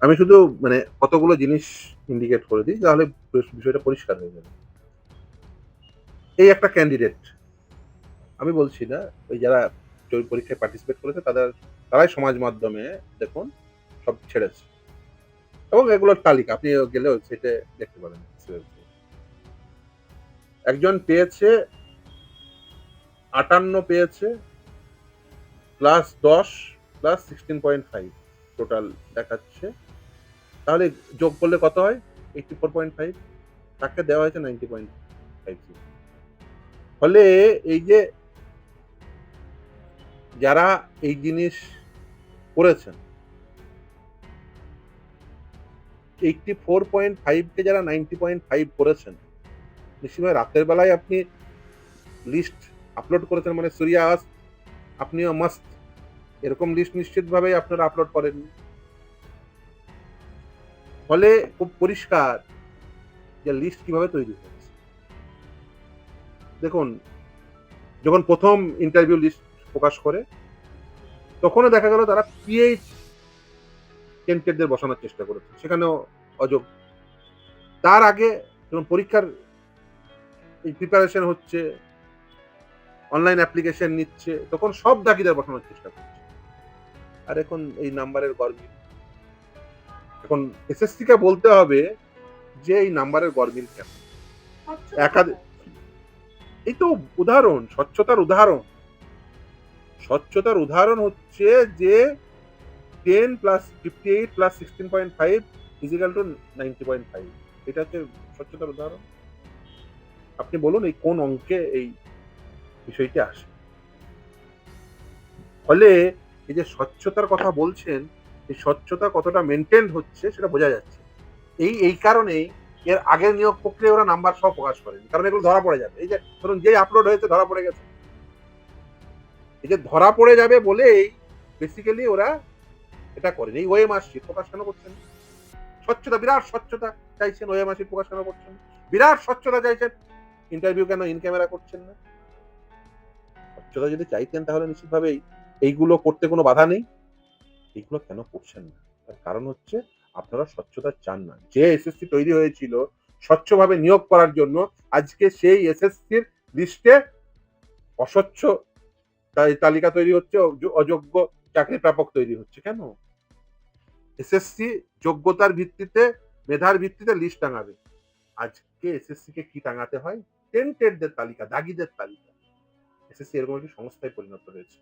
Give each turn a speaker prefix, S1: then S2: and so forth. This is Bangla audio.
S1: আমি শুধু মানে কতগুলো জিনিস ইন্ডিকেট করে দিই তাহলে বিষয়টা পরিষ্কার হয়ে যাবে। এই একটা ক্যান্ডিডেট, আমি বলছি না ওই যারা পরীক্ষায় পার্টিসিপেট করেছে তারাই সমাজ মাধ্যমে দেখুন সব ছেড়েছে এবং এগুলোর তালিকা আপনি গেলে ওয়েবসাইটে দেখতে পারেন। একজন পেয়েছে 58 পেয়েছে +10 +16.5 টোটাল দেখাচ্ছে। তাহলে যোগ করলে কত হয়? 84.5। তাকে দেওয়া হয়েছে 90.50। ফলে এই যে যারা এই জিনিস করেছেন 84.5 কে যারা 90.5 করেছেন, নিশ্চিতভাবে রাতের বেলায় আপনি লিস্ট আপলোড করেছেন মানে সুরিয়া আস আপনিও মাস্ত এরকম লিস্ট নিশ্চিতভাবেই আপনারা আপলোড করেননি। ফলে খুব পরিষ্কার যে লিস্ট কিভাবে তৈরি হয়েছে। দেখুন যখন প্রথম ইন্টারভিউ লিস্ট প্রকাশ করে তখনও দেখা গেল তারা পিএইচ ক্যান্ডিডেটদের বসানোর চেষ্টা করেছে, সেখানেও অযোগ্য। তার আগে যখন পরীক্ষার প্রিপারেশন হচ্ছে, অনলাইন অ্যাপ্লিকেশন নিচ্ছে, তখন সব দাগিদার বসানোর চেষ্টা করছে। আর এখন এই নাম্বারের গরমিল, এখন এসএসসি কে বলতে হবে যে এই নাম্বারের গরমিল কেন। একাধিক এই তো উদাহরণ, স্বচ্ছতার উদাহরণ। স্বচ্ছতার উদাহরণ হচ্ছে যে 10 + 58 + 16.5 = 90.5। এটা হচ্ছে স্বচ্ছতার উদাহরণ। আপনি বলুন এই কোন অঙ্কে এই বিষয়টি আসে। ফলে এই যে স্বচ্ছতার কথা বলছেন, এই স্বচ্ছতা কতটা মেইনটেইন হচ্ছে সেটা বোঝা যাচ্ছে। এই কারণেই এর আগের নিয়োগ প্রক্রিয়ায় ওরা নাম্বার সহ প্রকাশ করেনি। কারণ এগুলো ধরা পড়ে যাবে। এই যে ধরুন যেই আপলোড হয়েছে ধরা পড়ে গেছে। এই যে ধরা পড়ে যাবে বলেই বেসিক্যালি ওরা এটা করেনি। এই ওএমআর শিট প্রকাশ কেন করছেন? স্বচ্ছতা, বিরাট স্বচ্ছতা চাইছেন, ওএমআর শিট প্রকাশ কেন করছেন? বিরাট স্বচ্ছতা চাইছেন, ইন্টারভিউ কেন ইন ক্যামেরা করছেন না? স্বচ্ছতা যদি চাইতেন তাহলে নিশ্চিতভাবেই এইগুলো করতে কোনো বাধা নেই। এগুলো কেন করছেন না? তার কারণ হচ্ছে আপনারা স্বচ্ছতা চান না। যে এসএসসি তৈরি হয়েছিল স্বচ্ছভাবে নিয়োগ করার জন্য, আজকে সেই এসএসসির লিস্টে অস্বচ্ছ তালিকা তৈরি হচ্ছে, অযোগ্য চাকরি প্রাপক তৈরি হচ্ছে। কেন? এসএসসি যোগ্যতার ভিত্তিতে, মেধার ভিত্তিতে লিস্ট টাঙাবে। আজকে এসএসসি কে কি টাঙাতে হয়? টেন্টেডদের তালিকা, দাগীদের তালিকা। এসএসসি এরকম একটি সংস্থায় পরিণত হয়েছে।